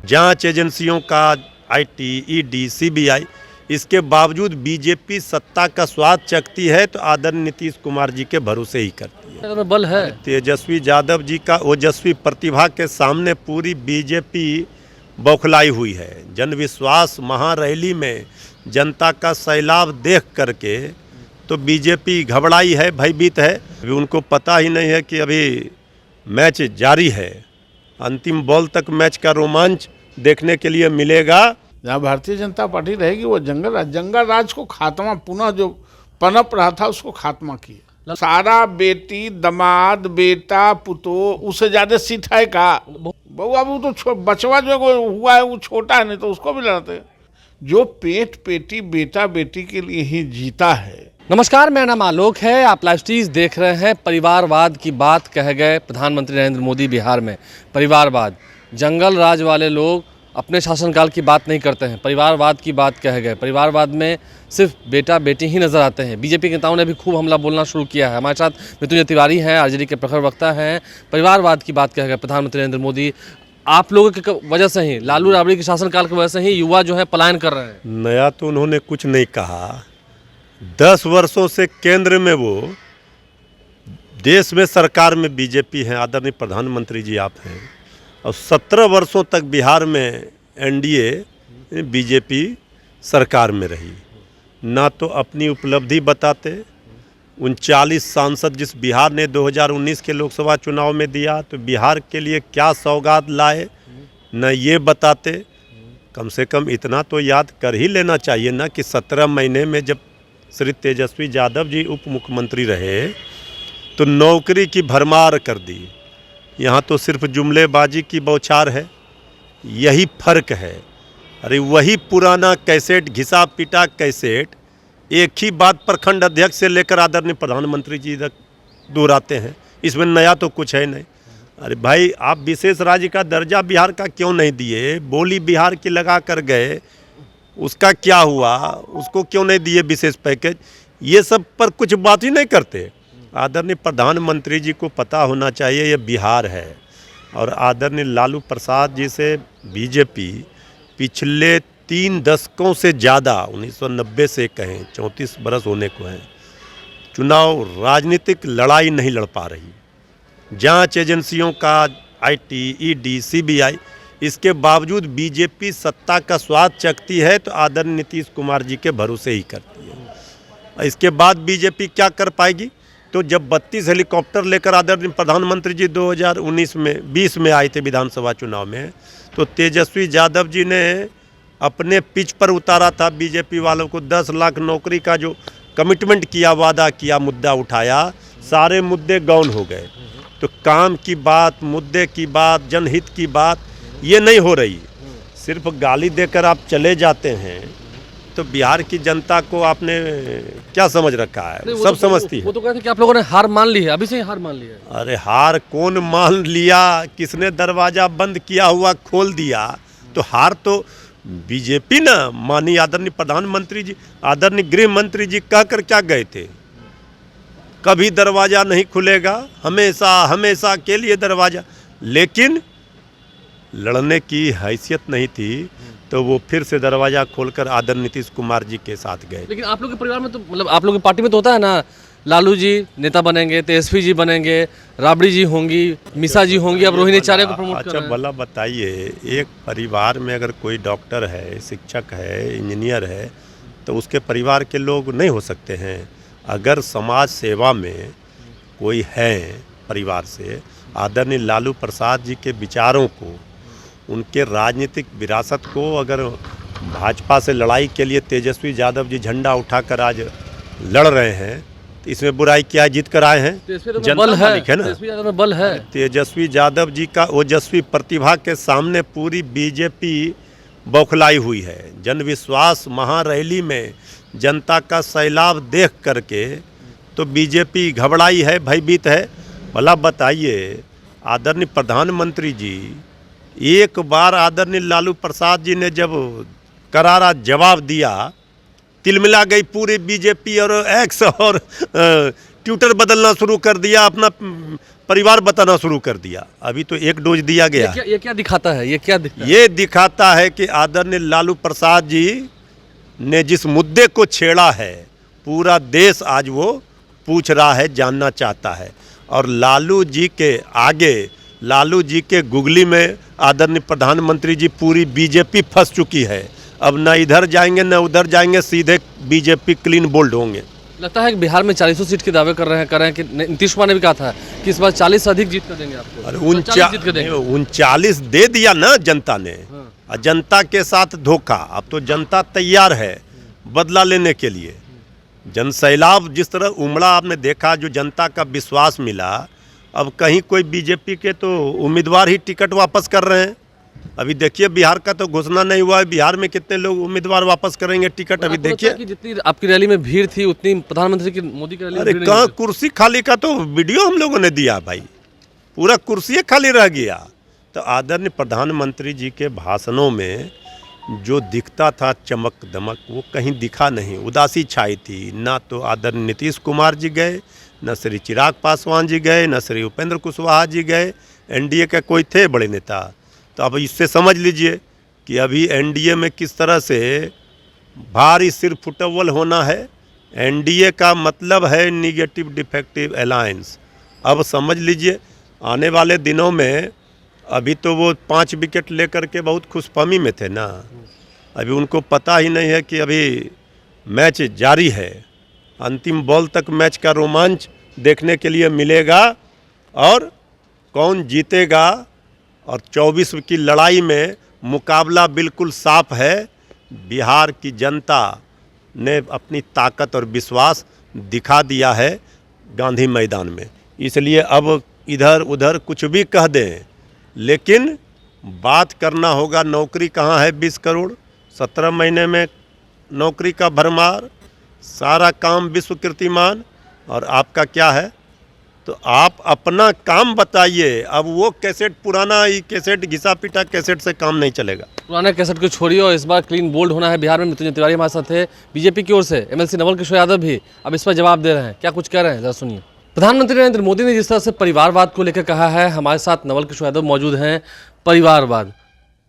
जांच एजेंसियों का आईटी, ईडी, सीबीआई, इसके बावजूद बीजेपी सत्ता का स्वाद चखती है तो आदरणीय नीतीश कुमार जी के भरोसे ही करती है। में बल है। तेजस्वी यादव जी का ओजस्वी प्रतिभा के सामने पूरी बीजेपी बौखलाई हुई है। जन विश्वास महारैली में जनता का सैलाब देख करके तो बीजेपी घबराई है, भयभीत है। अभी उनको पता ही नहीं है कि अभी मैच जारी है, अंतिम बॉल तक मैच का रोमांच देखने के लिए मिलेगा। जहाँ भारतीय जनता पार्टी रहेगी वो जंगल राज को खात्मा, पुनः जो पनप रहा था उसको खात्मा किया। सारा बेटी, दमाद, बेटा, पुतो, उससे ज्यादा सीट है का? बहू अब तो बचवा जो हुआ है वो छोटा है, नहीं तो उसको भी लड़ाते। जो पेट पेटी बेटा बेटी के लिए ही जीता है। नमस्कार, मेरा नाम आलोक है। आप लाइव स्ट्रीम देख रहे हैं। परिवारवाद की बात कह गए प्रधानमंत्री नरेंद्र मोदी बिहार में। परिवारवाद, जंगल राज वाले लोग अपने शासनकाल की बात नहीं करते हैं, परिवारवाद की बात कह गए। परिवारवाद में सिर्फ बेटा बेटी ही नजर आते हैं। बीजेपी के नेताओं ने भी खूब हमला बोलना शुरू किया है। हमारे साथ मृत्युंजय तिवारी हैं, आरजेडी के प्रखर वक्ता हैं। परिवारवाद की बात कह गए प्रधानमंत्री नरेंद्र मोदी। आप लोगों की वजह से ही, लालू राबड़ी के शासनकाल की वजह से ही युवा जो है पलायन कर रहे हैं। नया तो उन्होंने कुछ नहीं कहा। 10 वर्षों से केंद्र में वो, देश में सरकार में बीजेपी है, आदरणीय प्रधानमंत्री जी आप हैं, और 17 वर्षों तक बिहार में एनडीए बीजेपी सरकार में रही। ना तो अपनी उपलब्धि बताते, 39 सांसद जिस बिहार ने 2019 के लोकसभा चुनाव में दिया, तो बिहार के लिए क्या सौगात लाए न ये बताते। कम से कम इतना तो याद कर ही लेना चाहिए ना कि 17 महीने में जब श्री तेजस्वी यादव जी उप मुख्यमंत्री रहे तो नौकरी की भरमार कर दी। यहाँ तो सिर्फ जुमलेबाजी की बौछार है, यही फर्क है। अरे वही पुराना कैसेट, घिसा पिटा कैसेट, एक ही बात प्रखंड अध्यक्ष से लेकर आदरणीय प्रधानमंत्री जी तक दोहराते हैं। इसमें नया तो कुछ है नहीं। अरे भाई, आप विशेष राज्य का दर्जा बिहार का क्यों नहीं दिए? बोली बिहार की लगा कर गए, उसका क्या हुआ? उसको क्यों नहीं दिए विशेष पैकेज? ये सब पर कुछ बात ही नहीं करते। आदरणीय प्रधानमंत्री जी को पता होना चाहिए ये बिहार है, और आदरणीय लालू प्रसाद जी से बीजेपी पिछले 3 दशकों से ज़्यादा, 1990 से कहें 34 बरस होने को हैं, चुनाव राजनीतिक लड़ाई नहीं लड़ पा रही। जांच एजेंसियों का आईटी, ईडी, सीबीआई, इसके बावजूद बीजेपी सत्ता का स्वाद चखती है तो आदरणीय नीतीश कुमार जी के भरोसे ही करती है। इसके बाद बीजेपी क्या कर पाएगी? तो जब 32 हेलीकॉप्टर लेकर आदरणीय प्रधानमंत्री जी 2020 में आए थे विधानसभा चुनाव में, तो तेजस्वी यादव जी ने अपने पिच पर उतारा था बीजेपी वालों को। 10 लाख नौकरी का जो कमिटमेंट किया, वादा किया, मुद्दा उठाया, सारे मुद्दे गौन हो गए। तो काम की बात, मुद्दे की बात, जनहित की बात ये नहीं हो रही। सिर्फ गाली देकर आप चले जाते हैं तो बिहार की जनता को आपने क्या समझ रखा है? सब समझती है। वो तो कहते हैं कि आप लोगों ने हार मान ली है, अभी से ही हार मान ली है। अरे हार कौन मान लिया? किसने दरवाजा बंद किया हुआ खोल दिया? तो हार तो बीजेपी ना मानी। आदरणीय प्रधानमंत्री जी, आदरणीय गृह मंत्री जी कहकर क्या गए थे? कभी दरवाजा नहीं खुलेगा, हमेशा हमेशा के लिए दरवाजा। लेकिन लड़ने की हैसियत नहीं थी तो वो फिर से दरवाजा खोलकर आदरणीय नीतीश कुमार जी के साथ गए। लेकिन आप लोग के परिवार में तो, मतलब आप लोग की पार्टी में तो होता है ना, लालू जी नेता बनेंगे, तेजस्वी जी बनेंगे, राबड़ी जी होंगी, मिसा जी होंगी, अब रोहिणी चारे को प्रमोट कर रहे हैं। अच्छा भला बताइए, एक परिवार में अगर कोई डॉक्टर है, शिक्षक है, इंजीनियर है, तो उसके परिवार के लोग नहीं हो सकते हैं? अगर समाज सेवा में कोई है परिवार से, आदरणीय लालू प्रसाद जी के विचारों को, उनके राजनीतिक विरासत को अगर भाजपा से लड़ाई के लिए तेजस्वी यादव जी झंडा उठाकर आज लड़ रहे हैं, तो इसमें बुराई क्या है? जीत कर आए हैं, जनता मालिक है ना। तेजस्वी यादव में बल है। तेजस्वी यादव जी का ओजस्वी प्रतिभा के सामने पूरी बीजेपी बौखलाई हुई है। जन विश्वास महारैली में जनता का सैलाब देख करके तो बीजेपी घबराई है, भयभीत है। भला बताइए, आदरणीय प्रधानमंत्री जी, एक बार आदरणीय लालू प्रसाद जी ने जब करारा जवाब दिया, तिलमिला गई पूरी बीजेपी और एक्स और ट्विटर बदलना शुरू कर दिया, अपना परिवार बताना शुरू कर दिया। अभी तो एक डोज दिया गया। ये क्या दिखाता है, ये क्या दिखता है? ये दिखाता है कि आदरणीय लालू प्रसाद जी ने जिस मुद्दे को छेड़ा है, पूरा देश आज वो पूछ रहा है, जानना चाहता है। और लालू जी के आगे, लालू जी के गुगली में आदरणीय प्रधानमंत्री जी पूरी बीजेपी फंस चुकी है। अब न इधर जाएंगे न उधर जाएंगे, सीधे बीजेपी क्लीन बोल्ड होंगे। लगता है कि बिहार में 40 सीट के दावे कर रहे हैं कि नीतीश कुमार ने भी कहा था कि इस बार 40 से अधिक जीत कर देंगे आपको। अरे 40 जीत कर देंगे। 39 दे दिया ना जनता ने। और जनता के साथ धोखा। अब तो जनता तैयार है बदला लेने के लिए। जन सैलाब जिस तरह उमड़ा, आपने देखा, जो जनता का विश्वास मिला। अब कहीं कोई बीजेपी के तो उम्मीदवार ही टिकट वापस कर रहे हैं। अभी देखिए बिहार का तो घोषणा नहीं हुआ है, बिहार में कितने लोग उम्मीदवार वापस करेंगे टिकट, अभी देखिए। कि जितनी आपकी रैली में भीड़ थी उतनी प्रधानमंत्री की, मोदी की रैली में अरे भीड़ कहाँ नहीं कुर्सी खाली का तो वीडियो हम लोगों ने दिया भाई, पूरा कुर्सी खाली रह गया। तो आदरणीय प्रधानमंत्री जी के भाषणों में जो दिखता था चमक दमक, वो कहीं दिखा नहीं। उदासी छाई थी। ना तो आदरणीय नीतीश कुमार जी गए, न श्री चिराग पासवान जी गए, न श्री उपेंद्र कुशवाहा जी गए। एनडीए का कोई थे बड़े नेता। तो अब इससे समझ लीजिए कि अभी एनडीए में किस तरह से भारी सिर फुटवल होना है। एनडीए का मतलब है निगेटिव डिफेक्टिव अलायंस। अब समझ लीजिए आने वाले दिनों में, अभी तो वो 5 विकेट लेकर के बहुत खुशफहमी में थे ना। अभी उनको पता ही नहीं है कि अभी मैच जारी है। अंतिम बॉल तक मैच का रोमांच देखने के लिए मिलेगा और कौन जीतेगा। और 24 की लड़ाई में मुकाबला बिल्कुल साफ है। बिहार की जनता ने अपनी ताकत और विश्वास दिखा दिया है गांधी मैदान में। इसलिए अब इधर उधर कुछ भी कह दें, लेकिन बात करना होगा। नौकरी कहाँ है 20 करोड़, 17 महीने में नौकरी का भरमार, सारा काम विश्व कीर्तिमान। और आपका क्या है? तो आप अपना काम बताइए। अब वो कैसेट, पुराना ही कैसेट, घिसा पीटा कैसेट से काम नहीं चलेगा। पुराने कैसेट को छोड़िए और इस बार क्लीन बोल्ड होना है बिहार में। मृत्युंजय तिवारी हमारे साथ है बीजेपी की ओर से, एमएलसी नवल किशोर यादव भी अब इस पर जवाब दे रहे हैं। क्या कुछ कह रहे हैं जरा सुनिए। प्रधानमंत्री नरेंद्र मोदी ने जिस तरह से परिवारवाद को लेकर कहा है, हमारे साथ नवल किशोर यादव मौजूद हैं। परिवारवाद,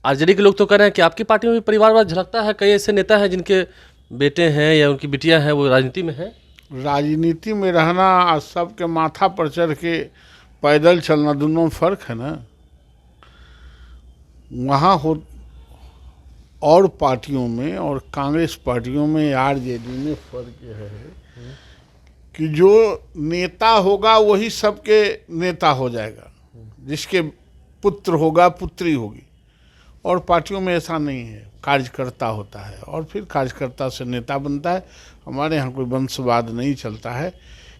आरजेडी के लोग तो कह रहे हैं कि आपकी पार्टी में भी परिवारवाद झलकता है। कई ऐसे नेता हैं जिनके बेटे हैं या उनकी बिटियां हैं वो राजनीति में हैं। राजनीति में रहना और सबके माथा पर चढ़ के पैदल चलना, दोनों में फर्क है ना। वहाँ हो और पार्टियों में और कांग्रेस पार्टियों में, आरजेडी में फर्क यह है कि जो नेता होगा वही सबके नेता हो जाएगा, जिसके पुत्र होगा पुत्री होगी। और पार्टियों में ऐसा नहीं है, कार्यकर्ता होता है और फिर कार्यकर्ता से नेता बनता है। हमारे यहाँ कोई वंशवाद नहीं चलता है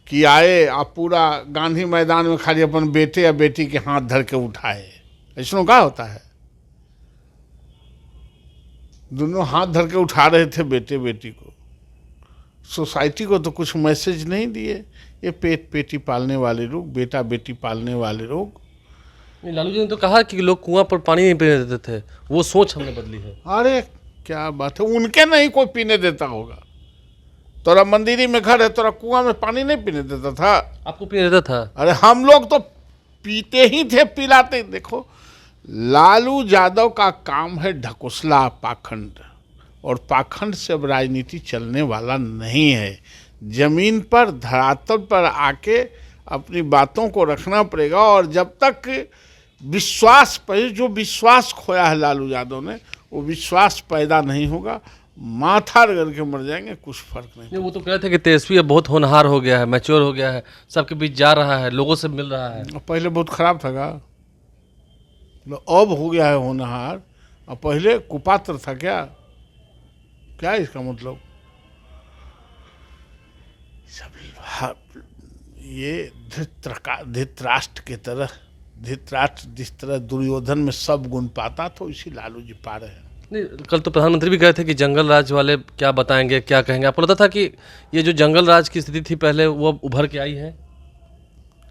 कि आए आप पूरा गांधी मैदान में खाली अपन बेटे या बेटी के हाथ धर के उठाए। ऐसा क्या होता है? दोनों हाथ धर के उठा रहे थे बेटे बेटी को। सोसाइटी को तो कुछ मैसेज नहीं दिए। ये पेट बेटी पालने वाले लोग, बेटा बेटी पालने वाले लोग। लालू जी ने तो कहा कि लोग कुआं पर पानी नहीं पीने देते थे, वो सोच हमने बदली है। अरे क्या बात है, उनके नहीं कोई पीने देता होगा। तोरा मंदिरी में घर है, तोरा कुआं में पानी नहीं पीने देता था? आपको पीने देता था? अरे हम लोग तो पीते ही थे, पिलाते। देखो, लालू यादव का काम है ढकोसला, पाखंड। और पाखंड से अब राजनीति चलने वाला नहीं है। जमीन पर, धरातल पर आके अपनी बातों को रखना पड़ेगा। और जब तक विश्वास पर, जो विश्वास खोया है लालू यादव ने, वो विश्वास पैदा नहीं होगा, माथा रगड़ के मर जाएंगे, कुछ फर्क नहीं। वो तो कह रहे थे कि तेजस्वी अब बहुत होनहार हो गया है, मैच्योर हो गया है, सबके बीच जा रहा है, लोगों से मिल रहा है। पहले बहुत खराब था का, अब हो गया है होनहार। और पहले कुपात्र था क्या? क्या इसका मतलब? ये धृतराष्ट्र की तरह, धृतराष्ट्र जिस तरह दुर्योधन में सब गुण पाता, तो इसी लालू जी पा रहे हैं। नहीं, कल तो प्रधानमंत्री भी कहे थे कि जंगल राज वाले क्या बताएंगे, क्या कहेंगे। आपको लगता था कि ये जो जंगल राज की स्थिति थी पहले, वो अब उभर के आई है?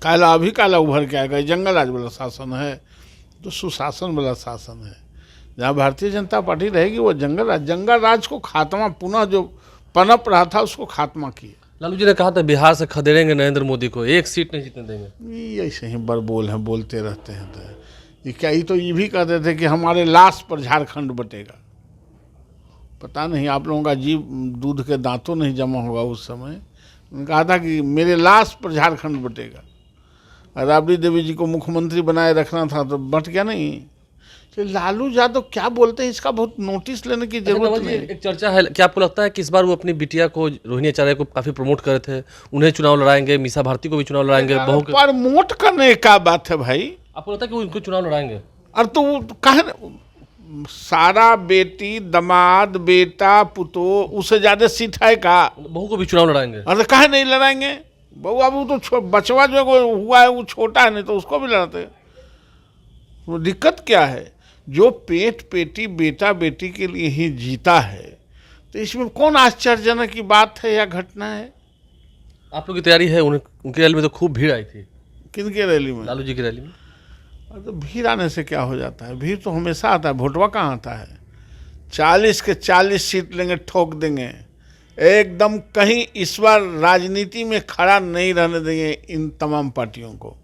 काला अभी काला उभर के आएगा। जंगल राज वाला शासन है तो सुशासन वाला शासन है। जहाँ भारतीय जनता पार्टी रहेगी वो जंगल राज को खात्मा, पुनः जो पनप रहा था उसको खात्मा किया। लालू जी ने कहा था बिहार से खदेड़ेंगे नरेंद्र मोदी को, एक सीट नहीं जीतने देंगे। ये ऐसे ही बड़बोल हैं, बोलते रहते हैं। तो ये क्या, ये तो ये भी कहते थे कि हमारे लाश पर झारखंड बटेगा। पता नहीं आप लोगों का जीव दूध के दांतों नहीं जमा होगा उस समय। उन्होंने कहा था कि मेरे लाश पर झारखंड बटेगा। राबड़ी देवी जी को मुख्यमंत्री बनाए रखना था तो बट गया नहीं। तो लालू यादव क्या बोलते हैं इसका बहुत नोटिस लेने की जरूरत नहीं। एक चर्चा है, क्या आपको लगता है कि इस बार वो अपनी बिटिया को, रोहिणी आचार्य को काफी प्रमोट कर रहे थे, उन्हें चुनाव लड़ाएंगे, मीसा भारती को भी चुनाव लड़ाएंगे? बहू के प्रमोट करने का बात है भाई। आपको लगता है कि वो इनको चुनाव लड़ाएंगे? और तो कहे सारा बेटी दमाद बेटा पुतो उससे ज्यादा सीट है का? बहू को भी चुनाव लड़ाएंगे? अरे कहे नहीं लड़ाएंगे? बहू अब तो बचवा जो हुआ है वो छोटा है, नहीं तो उसको भी लड़ाते। तो दिक्कत क्या है? जो पेट पेटी बेटा बेटी के लिए ही जीता है, तो इसमें कौन आश्चर्यजनक की बात है या घटना है? आप लोग की तैयारी है? उनकी रैली में तो खूब भीड़ आई थी। किनके रैली में? लालू जी की रैली में। तो भीड़ आने से क्या हो जाता है? भीड़ तो हमेशा आता है, भोटवा कहाँ आता है? 40 के 40 सीट लेंगे, ठोक देंगे एकदम। कहीं इस बार राजनीति में खड़ा नहीं रहने देंगे इन तमाम पार्टियों को।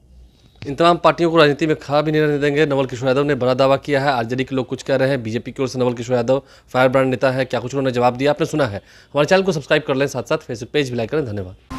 इन तमाम पार्टियों को राजनीति में खड़ा भी नहीं रहने देंगे। नवल किशोर यादव ने बड़ा दावा किया है। आरजेडी के लोग कुछ कह रहे हैं, बीजेपी की ओर से नवल किशोर यादव फायर ब्रांड नेता है, क्या कुछ उन्होंने जवाब दिया आपने सुना है। हमारे चैनल को सब्सक्राइब कर लें, साथ साथ फेसबुक पेज भी लाइक करें। धन्यवाद।